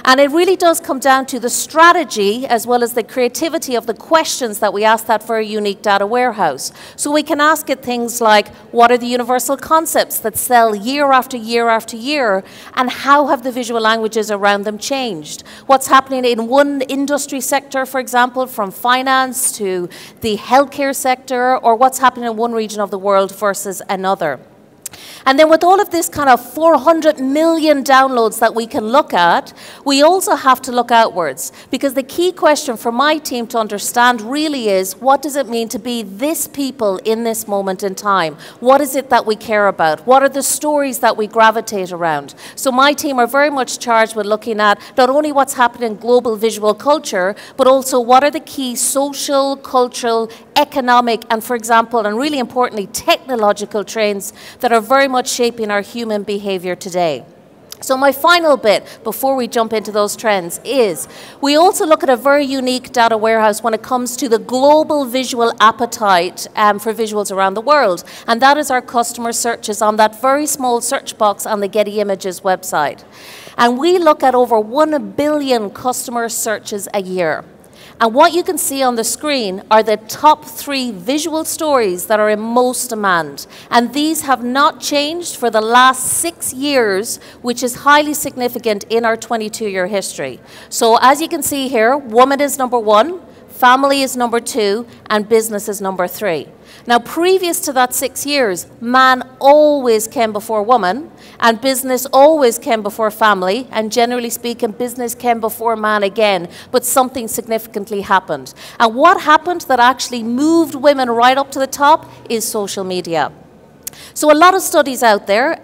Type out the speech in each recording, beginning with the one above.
And it really does come down to the strategy as well as the creativity of the questions that we ask that very unique data warehouse. So we can ask it things like, what are the universal concepts that sell year after year after year, and how have the visual languages around them changed? What's happening in one industry sector, for example, from finance to the healthcare sector, or what's happening in one region of the world versus another. And then with all of this kind of 400 million downloads that we can look at, we also have to look outwards, because the key question for my team to understand really is, what does it mean to be this people in this moment in time? What is it that we care about? What are the stories that we gravitate around? So my team are very much charged with looking at not only what's happening in global visual culture, but also what are the key social, cultural, economic, and for example, and really importantly, technological trends that are very much shaping our human behavior today. So my final bit before we jump into those trends is we also look at a very unique data warehouse when it comes to the global visual appetite for visuals around the world. And that is our customer searches on that very small search box on the Getty Images website. And we look at over 1 billion customer searches a year. And what you can see on the screen are the top 3 visual stories that are in most demand. And these have not changed for the last 6 years, which is highly significant in our 22-year history. So as you can see here, woman is number 1, family is number 2, and business is number 3. Now, previous to that 6 years, man always came before woman, and business always came before family, and generally speaking, business came before man again, but something significantly happened. And what happened that actually moved women right up to the top is social media. So a lot of studies out there,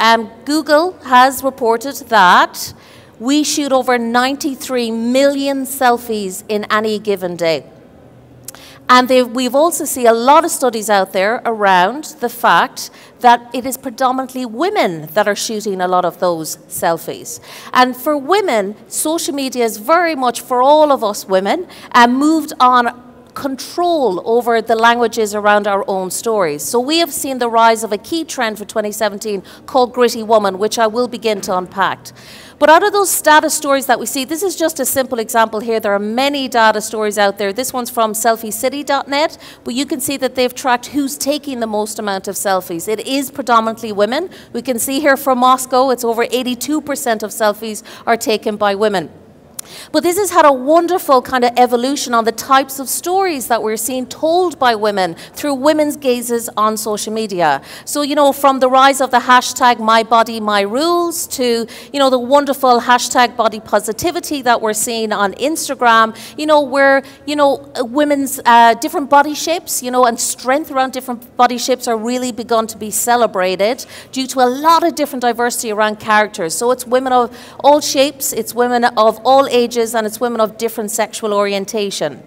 Google has reported that we shoot over 93 million selfies in any given day. And we've also seen a lot of studies out there around the fact that it is predominantly women that are shooting a lot of those selfies. And for women, social media is very much for all of us women moved on control over the languages around our own stories. So we have seen the rise of a key trend for 2017 called Gritty Woman, which I will begin to unpack. But out of those data stories that we see, this is just a simple example here. There are many data stories out there. This one's from selfiecity.net, but you can see that they've tracked who's taking the most amount of selfies. It is predominantly women. We can see here from Moscow, it's over 82% of selfies are taken by women. But this has had a wonderful kind of evolution on the types of stories that we're seeing told by women through women's gazes on social media. So, you know, from the rise of the hashtag #MyBodyMyRules to, you know, the wonderful hashtag body positivity that we're seeing on Instagram, you know, where, you know, women's different body shapes, you know, and strength around different body shapes are really begun to be celebrated due to a lot of different diversity around characters. So it's women of all shapes, it's women of all ages, and it's women of different sexual orientation.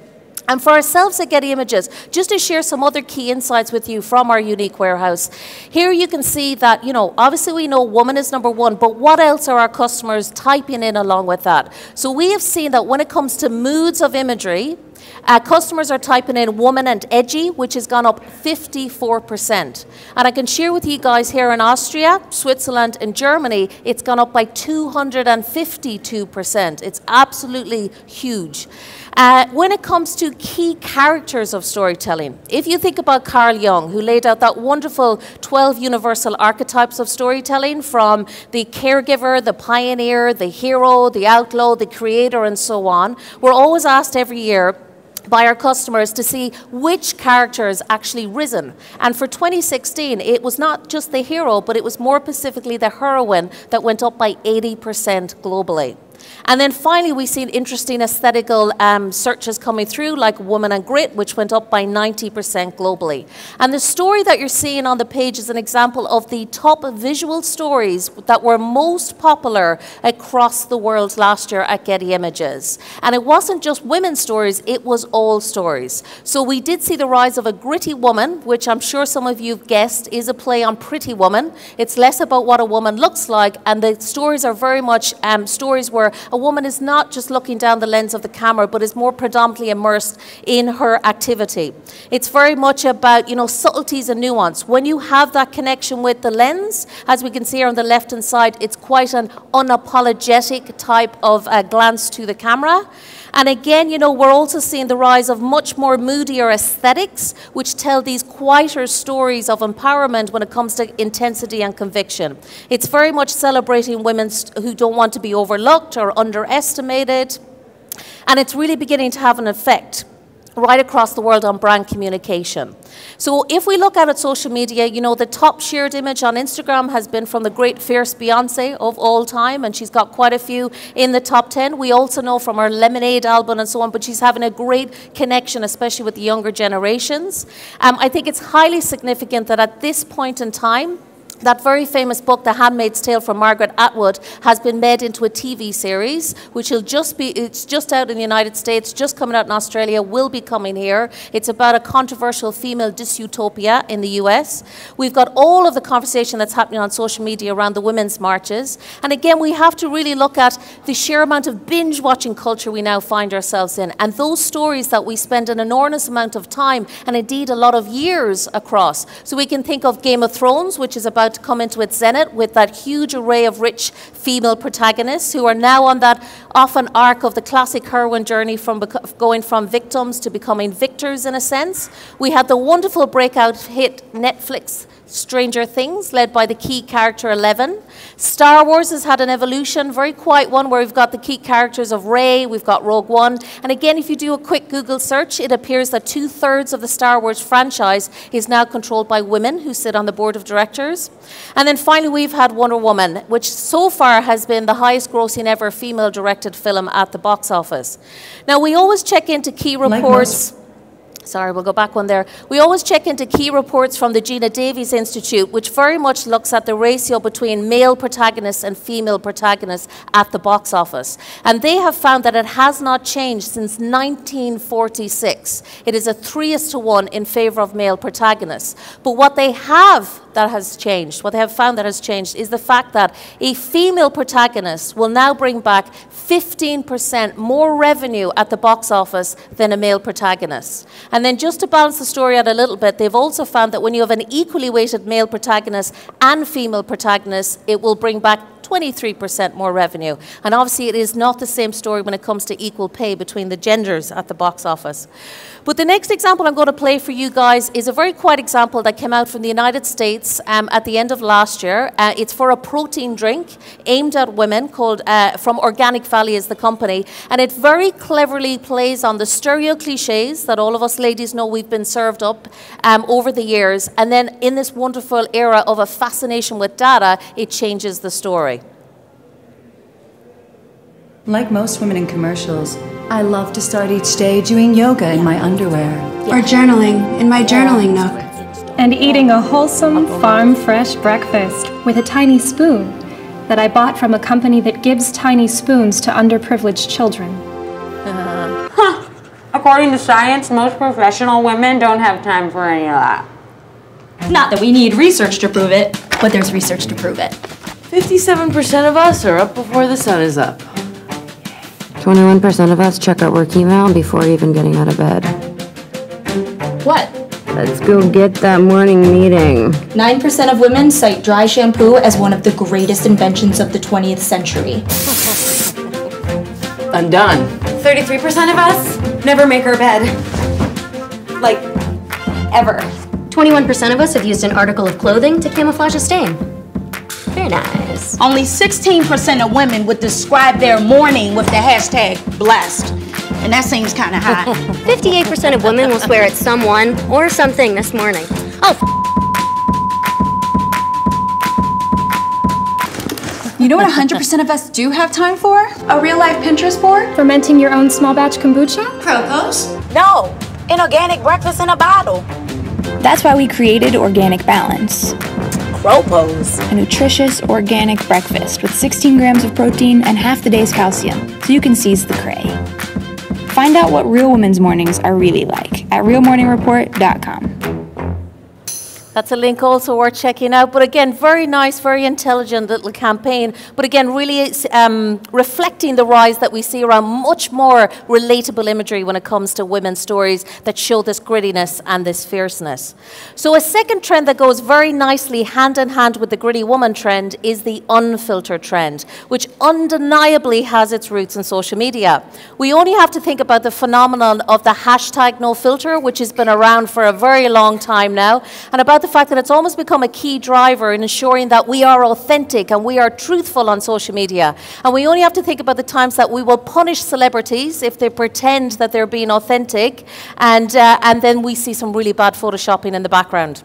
And for ourselves at Getty Images, just to share some other key insights with you from our unique warehouse, here you can see that, you know, obviously we know woman is number 1, but what else are our customers typing in along with that? So we have seen that when it comes to moods of imagery, customers are typing in woman and edgy, which has gone up 54%. And I can share with you guys here in Austria, Switzerland, and Germany, it's gone up by 252%. It's absolutely huge. When it comes to key characters of storytelling, if you think about Carl Jung, who laid out that wonderful 12 universal archetypes of storytelling, from the caregiver, the pioneer, the hero, the outlaw, the creator, and so on, we're always asked every year by our customers to see which character has actually risen. And for 2016, it was not just the hero, but it was more specifically the heroine that went up by 80% globally. And then finally, we've seen interesting aesthetical searches coming through, like Woman and Grit, which went up by 90% globally. And the story that you're seeing on the page is an example of the top visual stories that were most popular across the world last year at Getty Images. And it wasn't just women's stories, it was all stories. So we did see the rise of a gritty woman, which I'm sure some of you have guessed is a play on Pretty Woman. It's less about what a woman looks like, and the stories are very much stories where a woman is not just looking down the lens of the camera, but is more predominantly immersed in her activity. It's very much about, you know, subtleties and nuance. When you have that connection with the lens, as we can see here on the left-hand side, it's quite an unapologetic type of glance to the camera. And again, you know, we're also seeing the rise of much more moodier aesthetics, which tell these quieter stories of empowerment when it comes to intensity and conviction. It's very much celebrating women who don't want to be overlooked or underestimated. And it's really beginning to have an effect right across the world on brand communication. So if we look at social media, you know, the top shared image on Instagram has been from the great fierce Beyonce of all time, and she's got quite a few in the top 10. We also know from her Lemonade album and so on, but she's having a great connection, especially with the younger generations. I think it's highly significant that at this point in time, that very famous book, The Handmaid's Tale from Margaret Atwood, has been made into a TV series, which will just be, it's just out in the United States, just coming out in Australia, will be coming here. It's about a controversial female dystopia in the US. We've got all of the conversation that's happening on social media around the women's marches. And again, we have to really look at the sheer amount of binge watching culture we now find ourselves in, and those stories that we spend an enormous amount of time, and indeed a lot of years across. So we can think of Game of Thrones, which is about to come into its zenith with that huge array of rich female protagonists who are now on that often arc of the classic heroine journey from going from victims to becoming victors in a sense. We had the wonderful breakout hit Netflix Stranger Things, led by the key character Eleven. Star Wars has had an evolution, very quiet one, where we've got the key characters of Rey, we've got Rogue One. And again, if you do a quick Google search, it appears that 2/3 of the Star Wars franchise is now controlled by women who sit on the board of directors. And then finally, we've had Wonder Woman, which so far has been the highest grossing ever female-directed film at the box office. Now, we always check into key reports. Sorry, we'll go back one there. We always check into key reports from the Gina Davies Institute, which very much looks at the ratio between male protagonists and female protagonists at the box office. And they have found that it has not changed since 1946. It is a 3:1 in favor of male protagonists. But what they have that has changed, what they have found that has changed, is the fact that a female protagonist will now bring back 15% more revenue at the box office than a male protagonist. And then just to balance the story out a little bit, they've also found that when you have an equally weighted male protagonist and female protagonist, it will bring back 23% more revenue. And obviously it is not the same story when it comes to equal pay between the genders at the box office. But the next example I'm going to play for you guys is a very quiet example that came out from the United States at the end of last year. It's for a protein drink aimed at women called From Organic Valley is the company. And it very cleverly plays on the stereo cliches that all of us ladies know we've been served up over the years. And then in this wonderful era of a fascination with data, it changes the story. Like most women in commercials, I love to start each day doing yoga in my underwear. Or journaling in my journaling nook. And eating a wholesome, farm-fresh breakfast with a tiny spoon that I bought from a company that gives tiny spoons to underprivileged children. According to science, most professional women don't have time for any of that. Not that we need research to prove it, but there's research to prove it. 57% of us are up before the sun is up. 21% of us check our work email before even getting out of bed. What? Let's go get that morning meeting. 9% of women cite dry shampoo as one of the greatest inventions of the 20th century. Undone. 33% of us never make our bed. Like, ever. 21% of us have used an article of clothing to camouflage a stain. Very nice. Only 16% of women would describe their morning with the hashtag blessed. And that seems kind of high. 58% of women will swear at someone or something this morning. Oh, You know what 100% of us do have time for? A real-life Pinterest board? Fermenting your own small batch kombucha? Propose? No, an organic breakfast in a bottle. That's why we created Organic Balance. Propose? A nutritious, organic breakfast with 16 grams of protein and half the day's calcium, so you can seize the cray. Find out what real women's mornings are really like at realmorningreport.com. That's a link also worth checking out. But again, very nice, very intelligent little campaign. But again, really it's reflecting the rise that we see around much more relatable imagery when it comes to women's stories that show this grittiness and this fierceness. So a second trend that goes very nicely hand in hand with the gritty woman trend is the unfiltered trend, which undeniably has its roots in social media. We only have to think about the phenomenon of the hashtag #NoFilter, which has been around for a very long time now, and about the fact that it's almost become a key driver in ensuring that we are authentic and we are truthful on social media. And we only have to think about the times that we will punish celebrities if they pretend that they're being authentic, and then we see some really bad photoshopping in the background.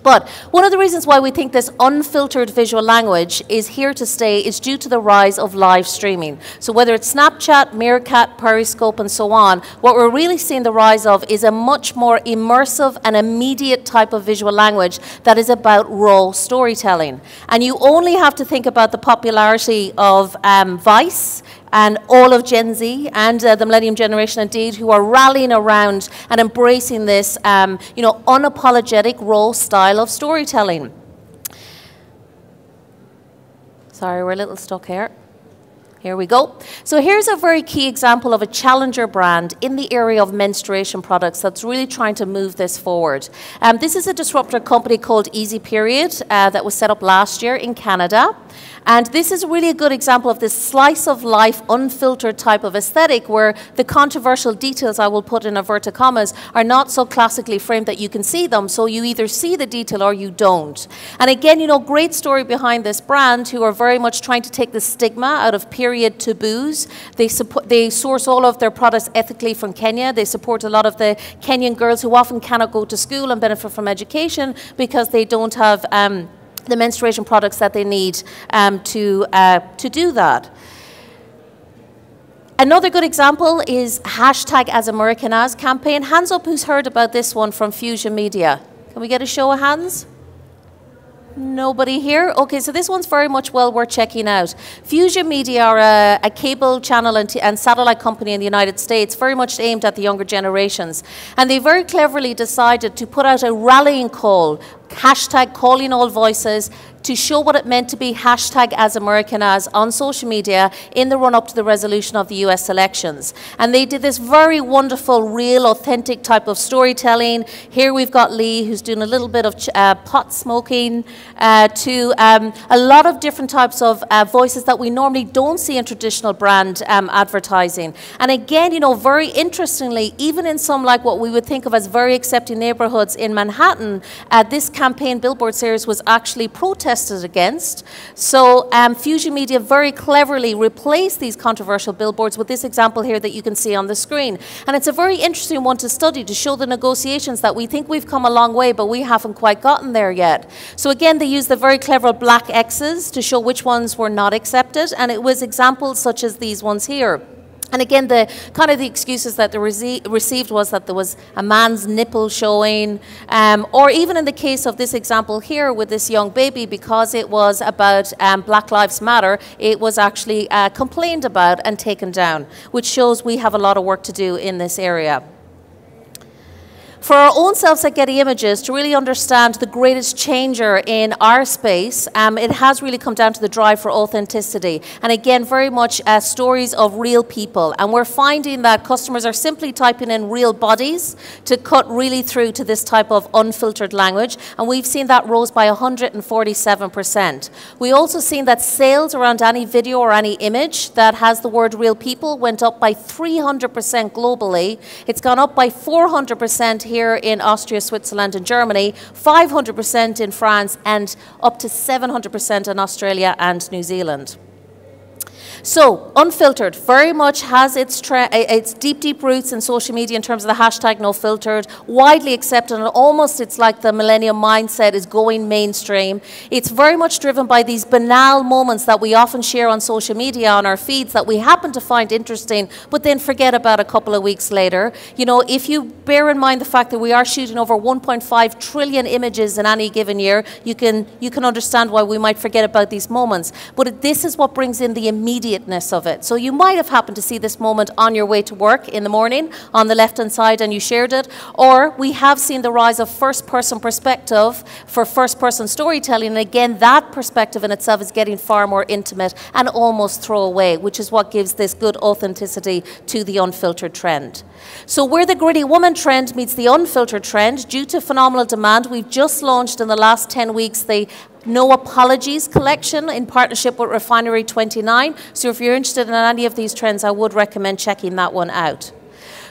But one of the reasons why we think this unfiltered visual language is here to stay is due to the rise of live streaming. So whether it's Snapchat, Meerkat, Periscope, and so on, what we're really seeing the rise of is a much more immersive and immediate type of visual language that is about raw storytelling. And you only have to think about the popularity of Vice and all of Gen Z and the Millennium Generation indeed, who are rallying around and embracing this unapologetic raw style of storytelling. Sorry, we're a little stuck here. Here we go. So here's a very key example of a challenger brand in the area of menstruation products that's really trying to move this forward. This is a disruptor company called Easy Period that was set up last year in Canada. And this is really a good example of this slice of life, unfiltered type of aesthetic where the controversial details, I will put in inverted commas, are not so classically framed that you can see them. So you either see the detail or you don't. And again, great story behind this brand who are very much trying to take the stigma out of period taboos. They source all of their products ethically from Kenya. They support a lot of the Kenyan girls who often cannot go to school and benefit from education because they don't have the menstruation products that they need to do that. Another good example is #AsAmericanAs campaign. Hands up who's heard about this one from Fusion Media. Can we get a show of hands? Nobody here? Okay, so this one's very much well worth checking out. Fusion Media are a cable channel and satellite company in the United States, very much aimed at the younger generations. And they very cleverly decided to put out a rallying call, #calling all voices, to show what it meant to be #AsAmericanAs on social media in the run-up to the resolution of the US elections. And they did this very wonderful, real, authentic type of storytelling. Here we've got Lee, who's doing a little bit of pot smoking, to a lot of different types of voices that we normally don't see in traditional brand advertising. And again, very interestingly, even in some like what we would think of as very accepting neighborhoods in Manhattan, this campaign billboard series was actually protested against. So Fusion Media very cleverly replaced these controversial billboards with this example here that you can see on the screen. And it's a very interesting one to study to show the negotiations that we think we've come a long way, but we haven't quite gotten there yet. So again, they used the very clever black X's to show which ones were not accepted. And it was examples such as these ones here. And again, the kind of the excuses that they received was that there was a man's nipple showing, or even in the case of this example here with this young baby, because it was about Black Lives Matter, it was actually complained about and taken down, which shows we have a lot of work to do in this area. For our own selves at Getty Images, to really understand the greatest changer in our space, it has really come down to the drive for authenticity. And again, very much stories of real people. And we're finding that customers are simply typing in real bodies to cut really through to this type of unfiltered language. And we've seen that rose by 147%. We also seen that sales around any video or any image that has the word real people went up by 300% globally. It's gone up by 400% here in Austria, Switzerland, and Germany, 500% in France, and up to 700% in Australia and New Zealand. So, unfiltered very much has its deep roots in social media in terms of the #NoFiltered, widely accepted, and almost it's like the millennium mindset is going mainstream. It's very much driven by these banal moments that we often share on social media on our feeds that we happen to find interesting, but then forget about a couple of weeks later. If you bear in mind the fact that we are shooting over 1.5 trillion images in any given year, you can understand why we might forget about these moments. But this is what brings in the immediate immediateness of it. So you might have happened to see this moment on your way to work in the morning on the left-hand side and you shared it, or we have seen the rise of first-person perspective for first-person storytelling, and again, that perspective in itself is getting far more intimate and almost throwaway, which is what gives this good authenticity to the unfiltered trend. So where the gritty woman trend meets the unfiltered trend, due to phenomenal demand, we've just launched in the last 10 weeks the No Apologies collection in partnership with Refinery 29. So if you're interested in any of these trends, I would recommend checking that one out.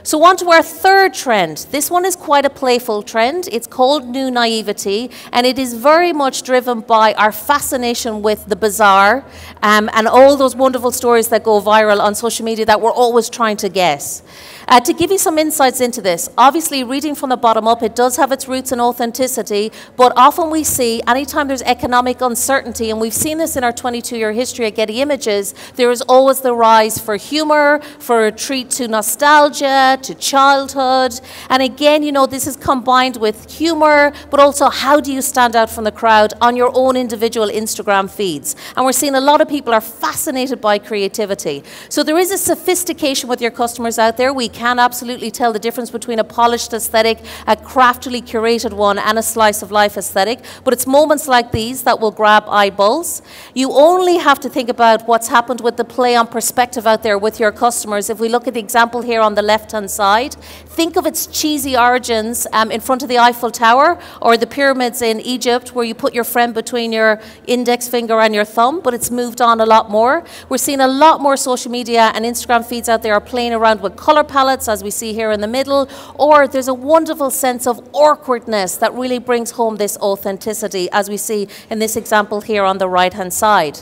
So on to our third trend. This one is quite a playful trend. It's called New Naivety, and it is very much driven by our fascination with the bizarre and all those wonderful stories that go viral on social media that we're always trying to guess. To give you some insights into this, obviously reading from the bottom up, it does have its roots in authenticity, but often we see anytime there's economic uncertainty, and we've seen this in our 22-year history at Getty Images, there is always the rise for humor, for a treat to nostalgia, to childhood. And again, you know, this is combined with humor, but also how do you stand out from the crowd on your own individual Instagram feeds. And we're seeing a lot of people are fascinated by creativity. So there is a sophistication with your customers out there. We can absolutely tell the difference between a polished aesthetic, a craftily curated one, and a slice of life aesthetic. But it's moments like these that will grab eyeballs. You only have to think about what's happened with the play on perspective out there with your customers. If we look at the example here on the left-hand side, think of its cheesy origins in front of the Eiffel Tower or the pyramids in Egypt, where you put your friend between your index finger and your thumb, but it's moved on a lot more. We're seeing a lot more social media and Instagram feeds out there are playing around with color palettes, as we see here in the middle, or there's a wonderful sense of awkwardness that really brings home this authenticity, as we see in this example here on the right-hand side.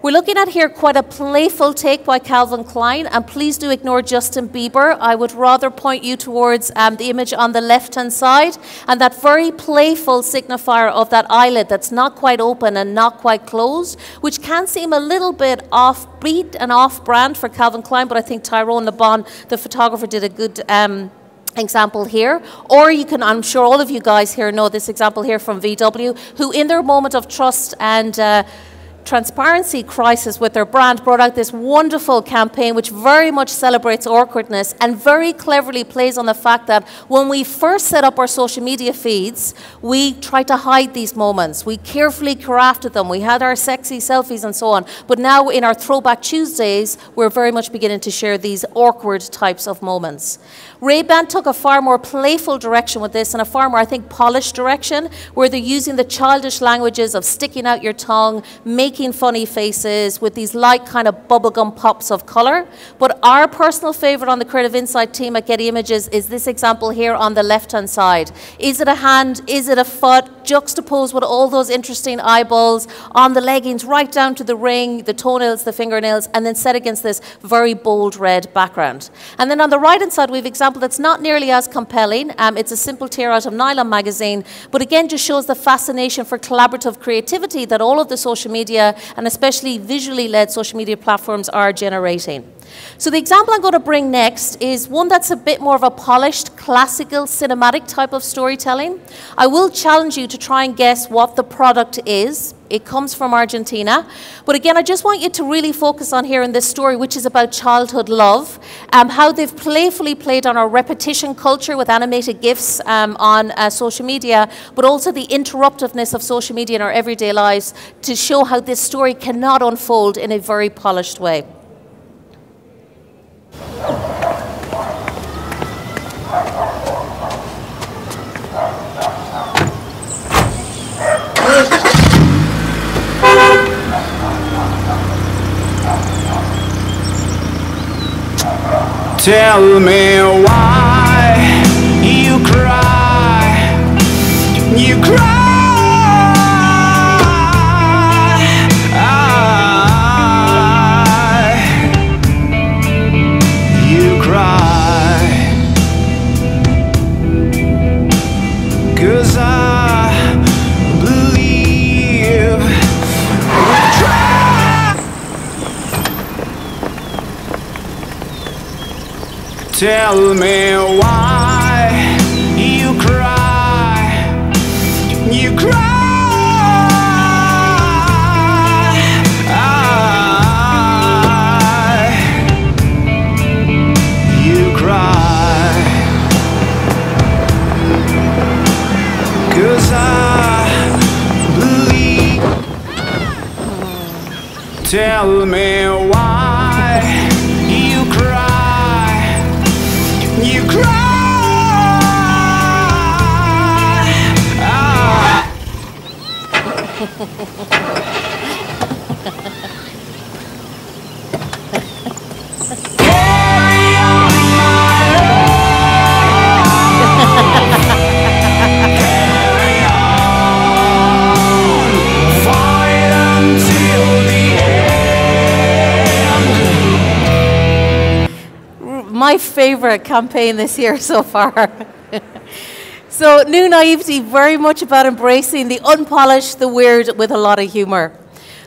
We're looking at here quite a playful take by Calvin Klein, and please do ignore Justin Bieber. I would rather point you towards the image on the left-hand side, and that very playful signifier of that eyelid that's not quite open and not quite closed, which can seem a little bit offbeat and off-brand for Calvin Klein, but I think Tyrone LeBon, the photographer, did a good example here. Or you can, I'm sure all of you guys here know this example here from VW, who in their moment of trust and transparency crisis with their brand brought out this wonderful campaign which very much celebrates awkwardness and very cleverly plays on the fact that when we first set up our social media feeds, we tried to hide these moments. We carefully crafted them. We had our sexy selfies and so on. But now in our Throwback Tuesdays, we're very much beginning to share these awkward types of moments. Ray-Ban took a far more playful direction with this and a far more, I think, polished direction, where they're using the childish languages of sticking out your tongue, making funny faces with these light kind of bubblegum pops of color. But our personal favorite on the Creative Insight team at Getty Images is this example here on the left-hand side. Is it a hand? Is it a foot? Juxtaposed with all those interesting eyeballs on the leggings, right down to the ring, the toenails, the fingernails, and then set against this very bold red background. And then on the right-hand side, we have an example that's not nearly as compelling. It's a simple tear out of Nylon magazine, but again just shows the fascination for collaborative creativity that all of the social media and especially visually led social media platforms are generating. So the example I'm going to bring next is one that's a bit more of a polished, classical, cinematic type of storytelling. I will challenge you to try and guess what the product is. It comes from Argentina. But again, I just want you to really focus on here in this story, which is about childhood love, how they've playfully played on our repetition culture with animated GIFs on social media, but also the interruptiveness of social media in our everyday lives to show how this story cannot unfold in a very polished way. Tell me why you cry, you cry, you cry, 'cause I believe we try. Tell me why you cry, you cry. Tell me why you cry. You cry. My favorite campaign this year so far. So, New Naivety, very much about embracing the unpolished, the weird, with a lot of humor.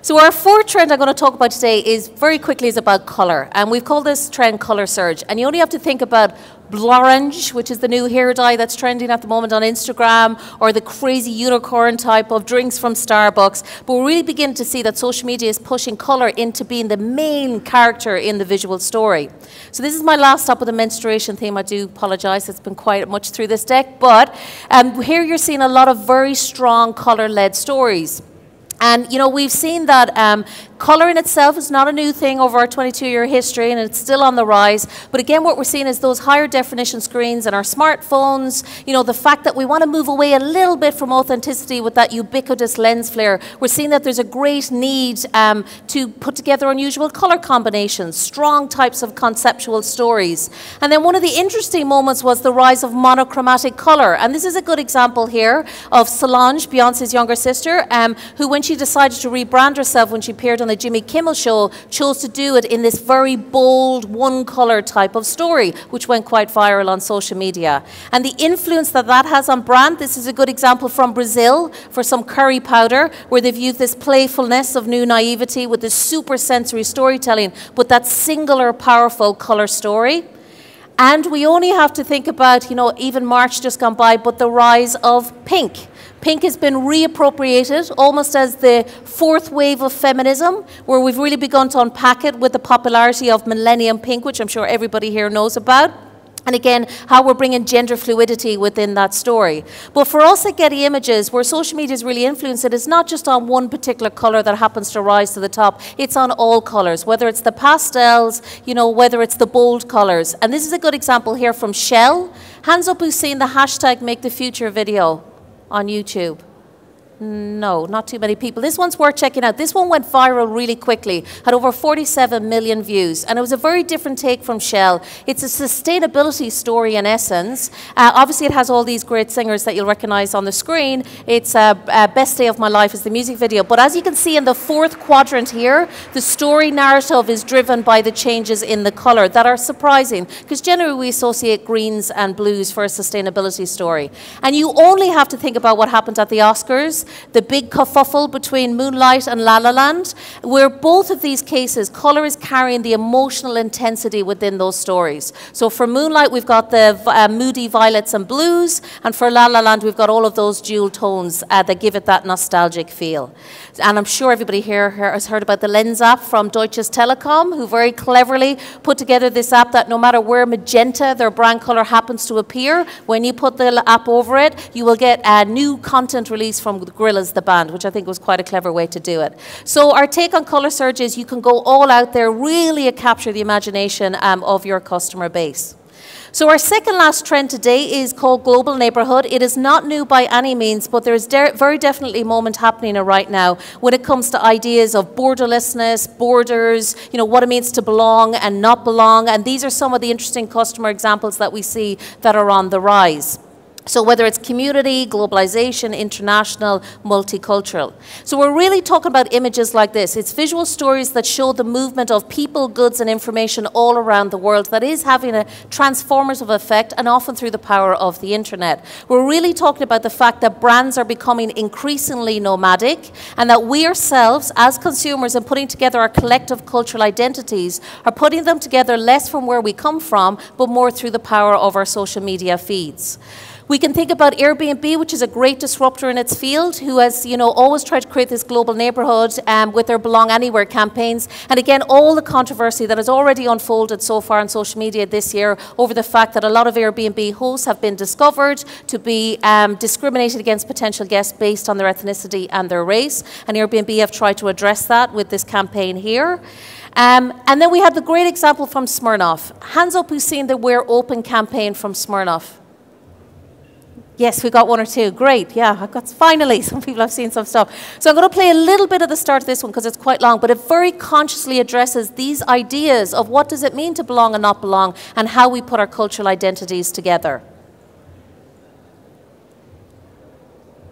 So our fourth trend I'm going to talk about today is very quickly is about color, and we've called this trend color surge. And you only have to think about Blorange, which is the new hair dye that's trending at the moment on Instagram, or the crazy unicorn type of drinks from Starbucks. But we're really beginning to see that social media is pushing color into being the main character in the visual story. So this is my last stop with the menstruation theme. I do apologize, it's been quite much through this deck, but here you're seeing a lot of very strong color-led stories. And, you know, we've seen that colour in itself is not a new thing over our 22-year history, and it's still on the rise. But again, what we're seeing is those higher definition screens and our smartphones, you know, the fact that we want to move away a little bit from authenticity with that ubiquitous lens flare. We're seeing that there's a great need to put together unusual colour combinations, strong types of conceptual stories. And then one of the interesting moments was the rise of monochromatic colour. And this is a good example here of Solange, Beyonce's younger sister, who, when she decided to rebrand herself when she appeared on the Jimmy Kimmel Show, chose to do it in this very bold, one-colour type of story, which went quite viral on social media. And the influence that that has on brand, this is a good example from Brazil for some curry powder, where they've used this playfulness of New Naivety with this super sensory storytelling, but that singular, powerful colour story. And we only have to think about, you know, even March just gone by, but the rise of pink. Pink has been reappropriated almost as the fourth wave of feminism, where we've really begun to unpack it with the popularity of Millennium Pink, which I'm sure everybody here knows about. And again, how we're bringing gender fluidity within that story. But for us at Getty Images, where social media is really influenced, it is not just on one particular colour that happens to rise to the top. It's on all colours, whether it's the pastels, you know, whether it's the bold colours. And this is a good example here from Shell. Hands up who's seen the hashtag Make the Future video on YouTube. No, not too many people. This one's worth checking out. This one went viral really quickly, had over 47 million views, and it was a very different take from Shell. It's a sustainability story in essence. Obviously, it has all these great singers that you'll recognize on the screen. It's Best Day of My Life is the music video. But as you can see in the fourth quadrant here, the story narrative is driven by the changes in the color that are surprising, because generally we associate greens and blues for a sustainability story. And you only have to think about what happened at the Oscars, the big kerfuffle between Moonlight and La La Land, where both of these cases, colour is carrying the emotional intensity within those stories. So for Moonlight, we've got the moody violets and blues, and for La La Land, we've got all of those jewel tones that give it that nostalgic feel. And I'm sure everybody here has heard about the Lens app from Deutsche Telekom, who very cleverly put together this app that no matter where magenta, their brand colour, happens to appear, when you put the app over it, you will get a new content release from Gorillaz, the band, which I think was quite a clever way to do it. So our take on colour surge is you can go all out there, really capture the imagination of your customer base. So our second last trend today is called Global Neighbourhood. It is not new by any means, but there is very definitely a moment happening right now when it comes to ideas of borderlessness, borders, you know, what it means to belong and not belong. And these are some of the interesting customer examples that we see that are on the rise. So whether it's community, globalization, international, multicultural. So we're really talking about images like this. It's visual stories that show the movement of people, goods, and information all around the world that is having a transformative effect, and often through the power of the internet. We're really talking about the fact that brands are becoming increasingly nomadic, and that we ourselves, as consumers, and putting together our collective cultural identities, are putting them together less from where we come from, but more through the power of our social media feeds. We can think about Airbnb, which is a great disruptor in its field, who has, always tried to create this global neighborhood with their Belong Anywhere campaigns. And again, all the controversy that has already unfolded so far on social media this year over the fact that a lot of Airbnb hosts have been discovered to be discriminated against potential guests based on their ethnicity and their race. And Airbnb have tried to address that with this campaign here. And then we had the great example from Smirnoff. Hands up who's seen the We're Open campaign from Smirnoff. Yes, we got one or two. Great, yeah, I've got finally some people have seen some stuff. So I'm going to play a little bit of the start of this one because it's quite long, but it very consciously addresses these ideas of what does it mean to belong and not belong and how we put our cultural identities together.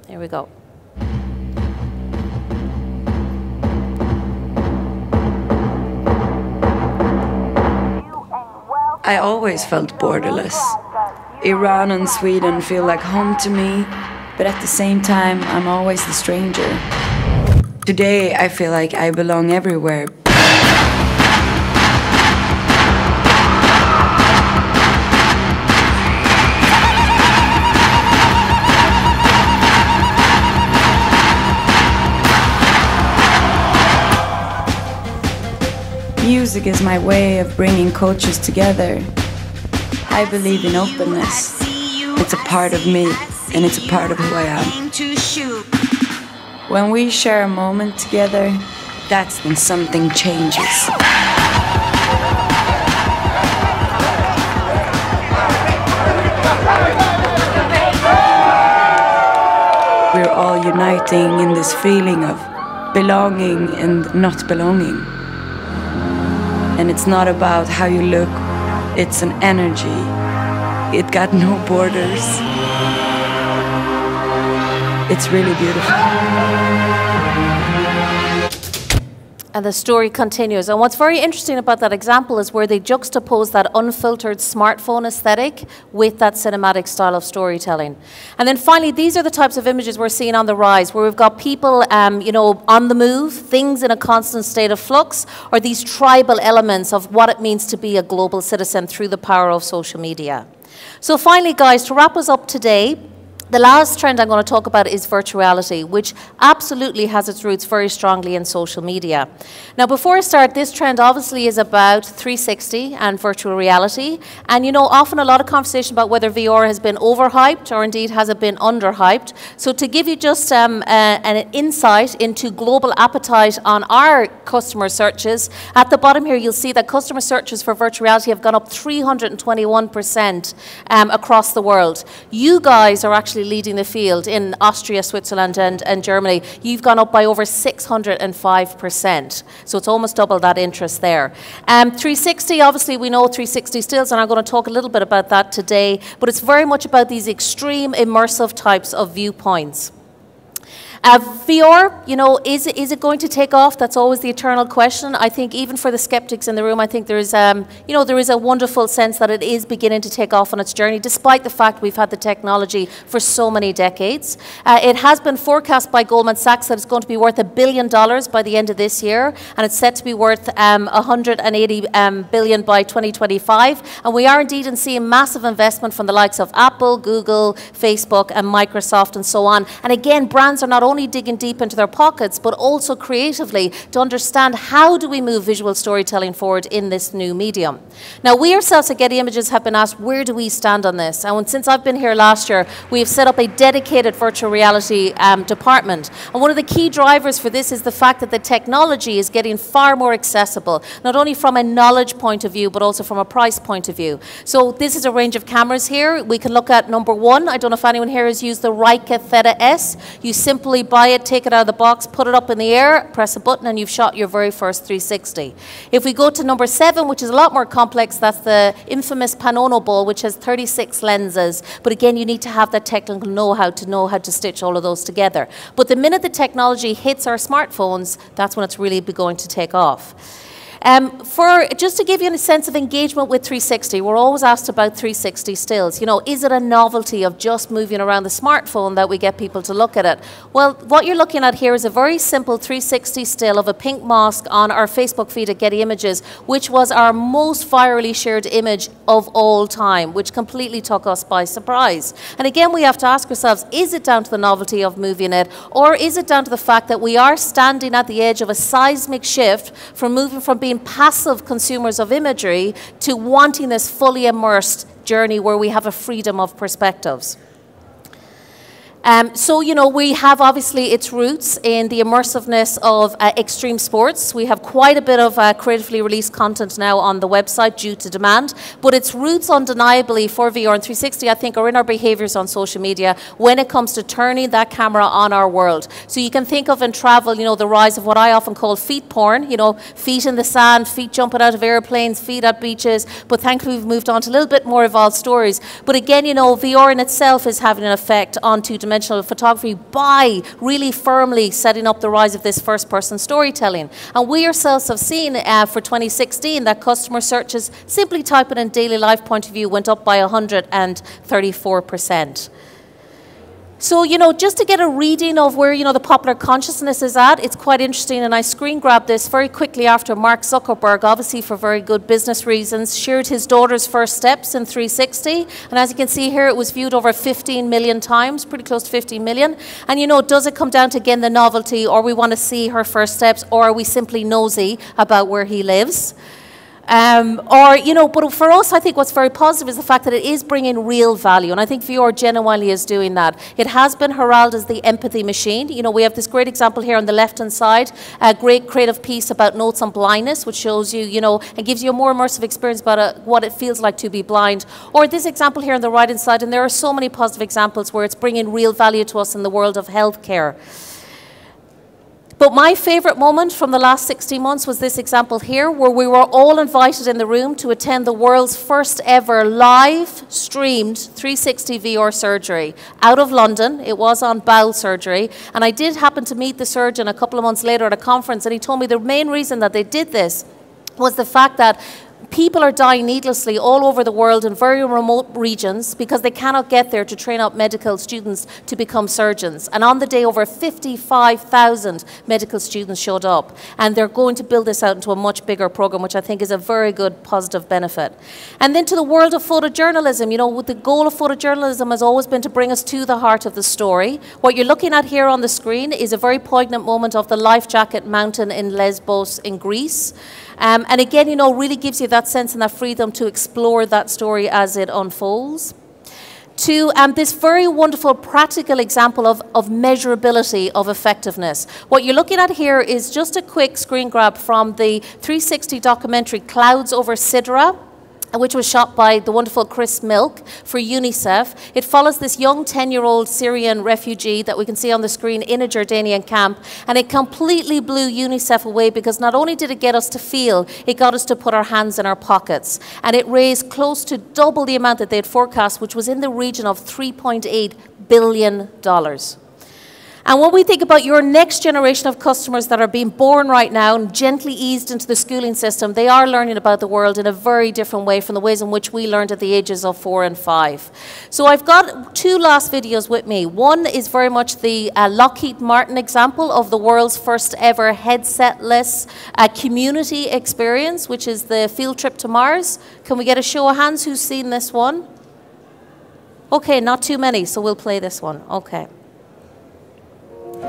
Here we go. I always felt borderless. Iran and Sweden feel like home to me, but at the same time, I'm always the stranger. Today, I feel like I belong everywhere. Music is my way of bringing cultures together. I believe in openness. It's a part of me, and it's a part of who I am. When we share a moment together, that's when something changes. We're all uniting in this feeling of belonging and not belonging. And it's not about how you look. It's an energy. It got no borders. It's really beautiful. And the story continues. And what's very interesting about that example is where they juxtapose that unfiltered smartphone aesthetic with that cinematic style of storytelling. And then finally, these are the types of images we're seeing on the rise, where we've got people, on the move, things in a constant state of flux, or these tribal elements of what it means to be a global citizen through the power of social media. So finally, guys, to wrap us up today, the last trend I'm going to talk about is virtual reality, which absolutely has its roots very strongly in social media. Now, before I start, this trend obviously is about 360 and virtual reality. And, often a lot of conversation about whether VR has been overhyped or indeed has it been underhyped. So to give you just an insight into global appetite on our customer searches, at the bottom here, you'll see that customer searches for virtual reality have gone up 321% across the world. You guys are actually leading the field in Austria, Switzerland and Germany. You've gone up by over 605%. So it's almost double that interest there. 360, obviously we know 360 stills, and I'm going to talk a little bit about that today, but it's very much about these extreme immersive types of viewpoints. VR, is it going to take off? That's always the eternal question. I think even for the skeptics in the room, I think there is a wonderful sense that it is beginning to take off on its journey, despite the fact we've had the technology for so many decades. It has been forecast by Goldman Sachs that it's going to be worth $1 billion by the end of this year, and it's set to be worth 180 billion by 2025. And we are indeed seeing massive investment from the likes of Apple, Google, Facebook, and Microsoft, and so on. And again, brands are not only digging deep into their pockets, but also creatively to understand how do we move visual storytelling forward in this new medium. Now, we ourselves at Getty Images have been asked, where do we stand on this? And since I've been here last year, we have set up a dedicated virtual reality department. And one of the key drivers for this is the fact that the technology is getting far more accessible, not only from a knowledge point of view, but also from a price point of view. So this is a range of cameras here. We can look at number one. I don't know if anyone here has used the Leica Theta S. You simply buy it, take it out of the box, put it up in the air, press a button, and you've shot your very first 360. If we go to number 7, which is a lot more complex, that's the infamous Panono ball, which has 36 lenses. But again, you need to have that technical know-how to stitch all of those together. But the minute the technology hits our smartphones, that's when it's really going to take off. Just to give you a sense of engagement with 360, we're always asked about 360 stills. You know, is it a novelty of just moving around the smartphone that we get people to look at it? Well, what you're looking at here is a very simple 360 still of a pink mosque on our Facebook feed at Getty Images, which was our most virally shared image of all time, which completely took us by surprise. And again, we have to ask ourselves, is it down to the novelty of moving it, or is it down to the fact that we are standing at the edge of a seismic shift from moving from being passive consumers of imagery to wanting this fully immersed journey where we have a freedom of perspectives? So, you know, we have obviously its roots in the immersiveness of extreme sports. We have quite a bit of creatively released content now on the website due to demand, but its roots undeniably for VR and 360, I think, are in our behaviors on social media when it comes to turning that camera on our world. So you can think of in travel, you know, the rise of what I often call feet porn, you know, feet in the sand, feet jumping out of airplanes, feet at beaches, but thankfully we've moved on to a little bit more evolved stories. But again, you know, VR in itself is having an effect on two-dimensional photography by really firmly setting up the rise of this first-person storytelling. And we ourselves have seen for 2016 that customer searches, simply typing in daily life point of view, went up by 134%. So, you know, just to get a reading of where, you know, the popular consciousness is at, it's quite interesting, and I screen grabbed this very quickly after Mark Zuckerberg, obviously for very good business reasons, shared his daughter's first steps in 360, and as you can see here, it was viewed over 15 million times, pretty close to 15 million, and you know, does it come down to, again, the novelty, or we want to see her first steps, or are we simply nosy about where he lives? Or, you know, but for us, I think what's very positive is the fact that it is bringing real value. And I think VR genuinely is doing that. It has been heralded as the empathy machine. You know, we have this great example here on the left-hand side, a great creative piece about notes on blindness, which shows you, you know, and gives you a more immersive experience about what it feels like to be blind. Or this example here on the right-hand side, and there are so many positive examples where it's bringing real value to us in the world of healthcare. But my favorite moment from the last 16 months was this example here, where we were all invited in the room to attend the world's first ever live streamed 360 VR surgery out of London. It was on bowel surgery. And I did happen to meet the surgeon a couple of months later at a conference, and he told me the main reason that they did this was the fact that people are dying needlessly all over the world in very remote regions because they cannot get there to train up medical students to become surgeons. And on the day, over 55,000 medical students showed up. And they're going to build this out into a much bigger program, which I think is a very good positive benefit. And then to the world of photojournalism, you know, the goal of photojournalism has always been to bring us to the heart of the story. What you're looking at here on the screen is a very poignant moment of the life jacket mountain in Lesbos in Greece. And again, you know, really gives you that sense and that freedom to explore that story as it unfolds. To this very wonderful practical example of measurability of effectiveness. What you're looking at here is just a quick screen grab from the 360 documentary Clouds Over Sidra, which was shot by the wonderful Chris Milk for UNICEF. It follows this young 10-year-old Syrian refugee that we can see on the screen in a Jordanian camp, and it completely blew UNICEF away because not only did it get us to feel, it got us to put our hands in our pockets. And it raised close to double the amount that they had forecast, which was in the region of $3.8 billion. And when we think about your next generation of customers that are being born right now and gently eased into the schooling system, they are learning about the world in a very different way from the ways in which we learned at the ages of 4 and 5. So I've got two last videos with me. One is very much the Lockheed Martin example of the world's first ever headset-less community experience, which is the field trip to Mars. Can we get a show of hands who's seen this one? Okay, not too many, so we'll play this one. Okay.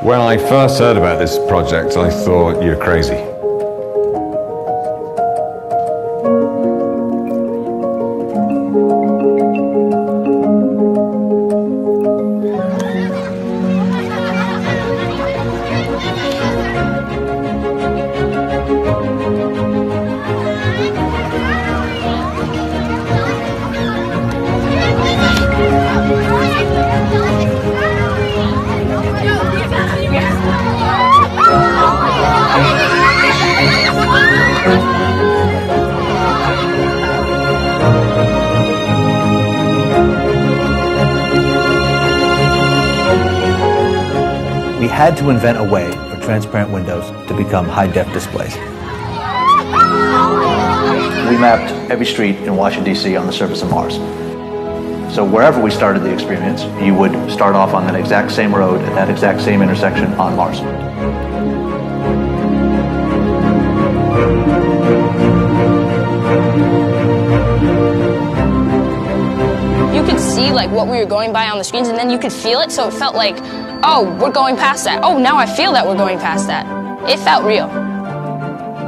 When I first heard about this project, I thought you're crazy. We had to invent a way for transparent windows to become high-def displays. we mapped every street in Washington, D.C. on the surface of Mars. So wherever we started the experience, you would start off on that exact same road at that exact same intersection on Mars. You could see like what we were going by on the screens, and then you could feel it, so it felt like, oh, we're going past that. Oh, now I feel that we're going past that. It felt real.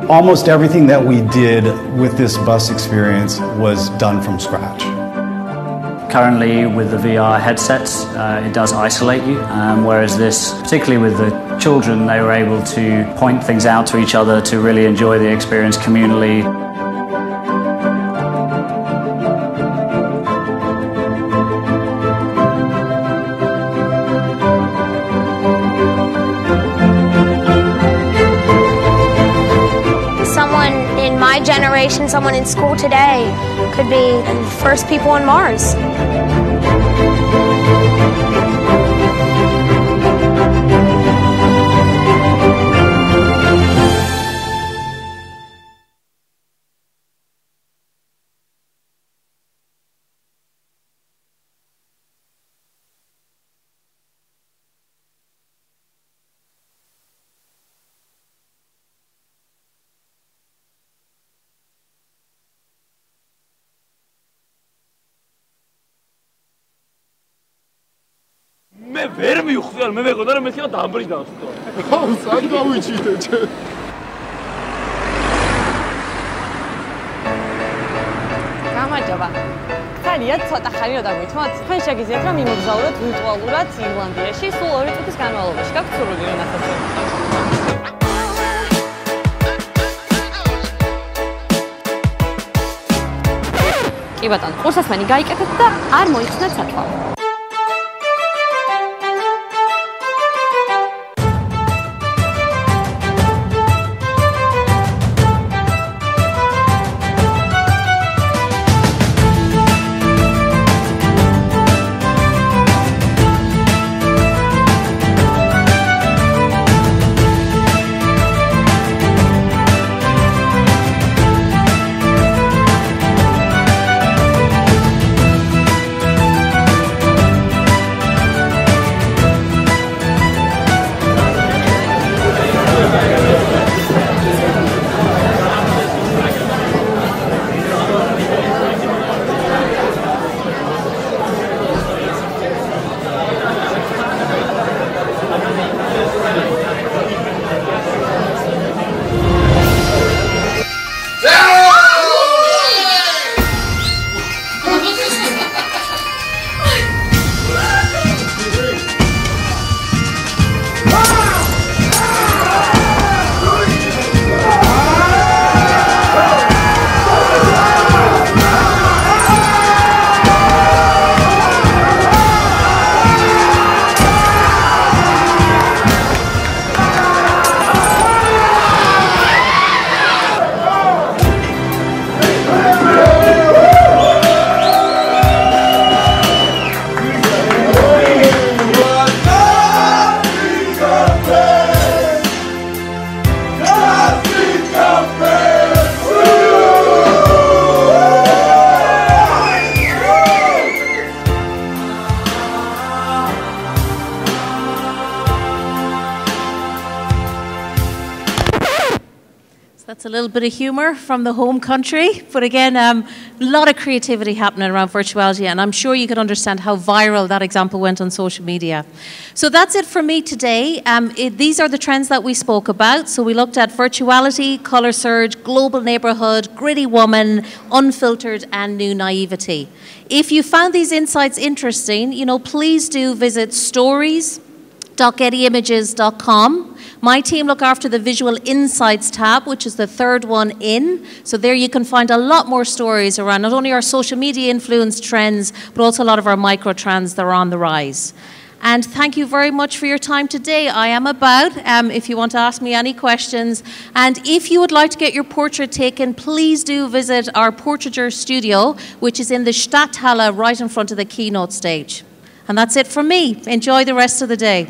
Almost everything that we did with this bus experience was done from scratch. Currently, with the VR headsets, it does isolate you, whereas this, particularly with the children, they were able to point things out to each other to really enjoy the experience communally. Generation, someone in school today could be the first people on Mars. მე ვერ მივხვდი, მე მეგონა რომ მეთქვა დამბრიდა ხო. ხო, სად გავიჭიდე ჩე. გამარჯობა. ხარია ცოტა ხანი რომ დაგვითმოთ. თქვენ შეგიძლიათ რომ იმოგზაუროთ ვირტუალურად ირლანდიაში სულ 2 წუთის განმავლობაში. გაქვთ სურვილი რომ ნახოთ. კი ბატონო, ყურსასმენი გაიკეთეთ და არ მოიხსნათ სათვალ. That's a little bit of humour from the home country. But again, a lot of creativity happening around virtuality, and I'm sure you can understand how viral that example went on social media. So that's it for me today. These are the trends that we spoke about. So we looked at virtuality, colour surge, global neighbourhood, gritty woman, unfiltered, and new naivety. If you found these insights interesting, please do visit stories.gettyimages.com. My team look after the Visual Insights tab, which is the third one in. So there you can find a lot more stories around not only our social media influenced trends, but also a lot of our micro trends that are on the rise. And thank you very much for your time today. I am about, if you want to ask me any questions. And if you would like to get your portrait taken, please do visit our Portraiture studio, which is in the Stadthalle right in front of the keynote stage. And that's it from me. Enjoy the rest of the day.